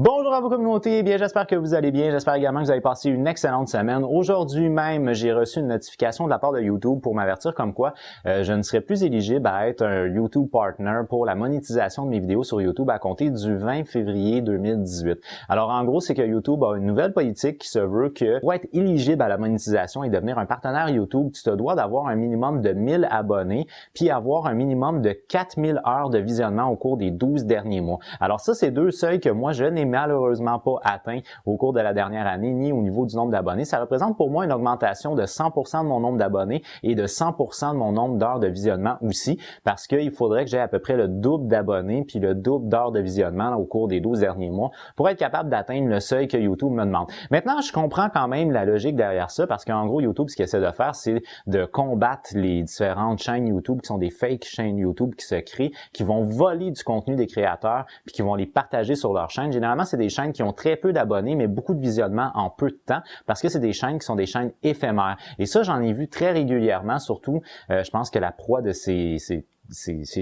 Bonjour à vos communautés, bien j'espère que vous allez bien, j'espère également que vous avez passé une excellente semaine. Aujourd'hui même, j'ai reçu une notification de la part de YouTube pour m'avertir comme quoi je ne serai plus éligible à être un YouTube Partner pour la monétisation de mes vidéos sur YouTube à compter du 20 février 2018. Alors en gros, c'est que YouTube a une nouvelle politique qui se veut que pour être éligible à la monétisation et devenir un partenaire YouTube, tu te dois d'avoir un minimum de 1000 abonnés puis avoir un minimum de 4000 heures de visionnement au cours des 12 derniers mois. Alors ça, c'est deux seuils que moi, je n'ai malheureusement pas atteint au cours de la dernière année, ni au niveau du nombre d'abonnés. Ça représente pour moi une augmentation de 100% de mon nombre d'abonnés et de 100% de mon nombre d'heures de visionnement aussi, parce qu'il faudrait que j'ai à peu près le double d'abonnés puis le double d'heures de visionnement au cours des 12 derniers mois pour être capable d'atteindre le seuil que YouTube me demande. Maintenant, je comprends quand même la logique derrière ça, parce qu'en gros, YouTube, ce qu'il essaie de faire, c'est de combattre les différentes chaînes YouTube qui sont des fake chaînes YouTube qui se créent, qui vont voler du contenu des créateurs puis qui vont les partager sur leur chaîne. Généralement, c'est des chaînes qui ont très peu d'abonnés, mais beaucoup de visionnement en peu de temps, parce que c'est des chaînes qui sont des chaînes éphémères. Et ça, j'en ai vu très régulièrement, surtout, je pense que la proie de ces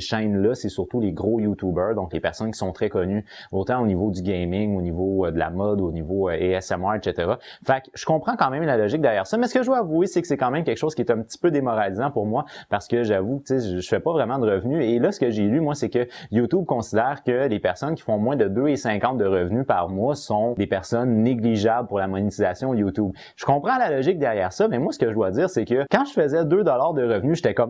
chaînes-là, c'est surtout les gros YouTubers, donc les personnes qui sont très connues, autant au niveau du gaming, au niveau de la mode, au niveau ASMR, etc. Fait que je comprends quand même la logique derrière ça, mais ce que je dois avouer, c'est que c'est quand même quelque chose qui est un petit peu démoralisant pour moi, parce que j'avoue, tu sais, je fais pas vraiment de revenus, et là, ce que j'ai lu, moi, c'est que YouTube considère que les personnes qui font moins de 2,50 de revenus par mois sont des personnes négligeables pour la monétisation YouTube. Je comprends la logique derrière ça, mais moi, ce que je dois dire, c'est que quand je faisais 2 $ de revenus, j'étais comme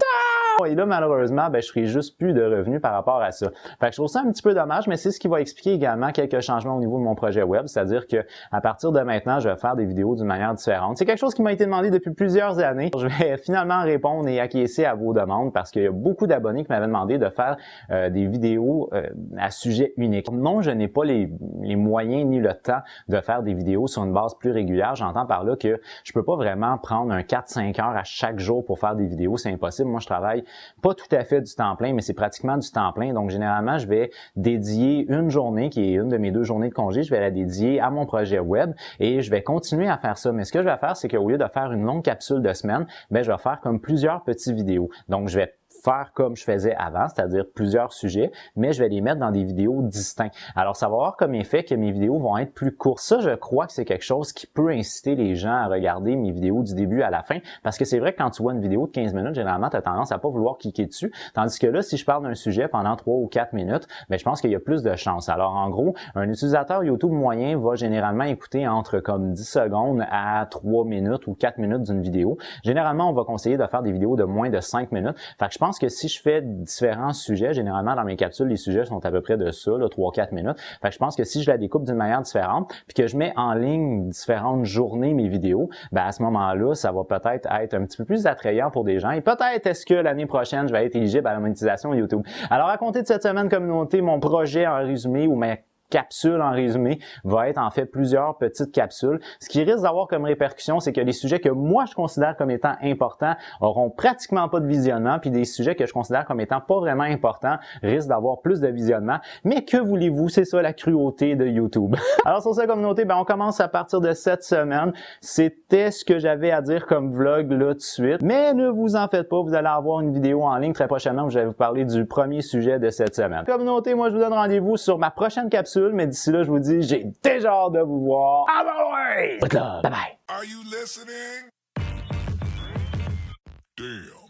et là, malheureusement, je ferai juste plus de revenus par rapport à ça. Fait que je trouve ça un petit peu dommage, mais c'est ce qui va expliquer également quelques changements au niveau de mon projet web, c'est-à-dire que à partir de maintenant, je vais faire des vidéos d'une manière différente. C'est quelque chose qui m'a été demandé depuis plusieurs années. Je vais finalement répondre et acquiescer à vos demandes parce qu'il y a beaucoup d'abonnés qui m'avaient demandé de faire des vidéos à sujet unique. Non, je n'ai pas les moyens ni le temps de faire des vidéos sur une base plus régulière. J'entends par là que je peux pas vraiment prendre un 4-5 heures à chaque jour pour faire des vidéos, c'est impossible. Moi, je travaille pas tout à fait du temps plein, mais c'est pratiquement du temps plein. Donc, généralement, je vais dédier une journée, qui est une de mes 2 journées de congé, je vais la dédier à mon projet web et je vais continuer à faire ça. Mais ce que je vais faire, c'est qu'au lieu de faire une longue capsule de semaine, je vais faire comme plusieurs petites vidéos. Donc, je vais faire comme je faisais avant, c'est-à-dire plusieurs sujets, mais je vais les mettre dans des vidéos distinctes. Alors, ça va avoir comme effet que mes vidéos vont être plus courtes. Ça, je crois que c'est quelque chose qui peut inciter les gens à regarder mes vidéos du début à la fin, parce que c'est vrai que quand tu vois une vidéo de 15 minutes, généralement, tu as tendance à pas vouloir cliquer dessus, tandis que là, si je parle d'un sujet pendant 3 ou 4 minutes, je pense qu'il y a plus de chance. Alors, en gros, un utilisateur YouTube moyen va généralement écouter entre comme 10 secondes à 3 minutes ou 4 minutes d'une vidéo. Généralement, on va conseiller de faire des vidéos de moins de 5 minutes. Fait que je pense que si je fais différents sujets, généralement dans mes capsules, les sujets sont à peu près de ça, 3-4 minutes. Fait que je pense que si je la découpe d'une manière différente, puis que je mets en ligne différentes journées mes vidéos, à ce moment-là, ça va peut-être être un petit peu plus attrayant pour des gens. Et peut-être est-ce que l'année prochaine, je vais être éligible à la monétisation YouTube. Alors, à compter de cette semaine communauté, mon projet en résumé ou ma capsule en résumé va être en fait plusieurs petites capsules. Ce qui risque d'avoir comme répercussion, c'est que les sujets que moi je considère comme étant importants auront pratiquement pas de visionnement, puis des sujets que je considère comme étant pas vraiment importants risquent d'avoir plus de visionnement. Mais que voulez-vous, c'est ça la cruauté de YouTube. Alors sur cette communauté, on commence à partir de cette semaine. C'était ce que j'avais à dire comme vlog là tout de suite. Mais ne vous en faites pas, vous allez avoir une vidéo en ligne très prochainement où je vais vous parler du premier sujet de cette semaine. Communauté, moi je vous donne rendez-vous sur ma prochaine capsule. Mais d'ici là, je vous dis, j'ai déjà hâte de vous voir. À bye bye. Are you listening? Damn.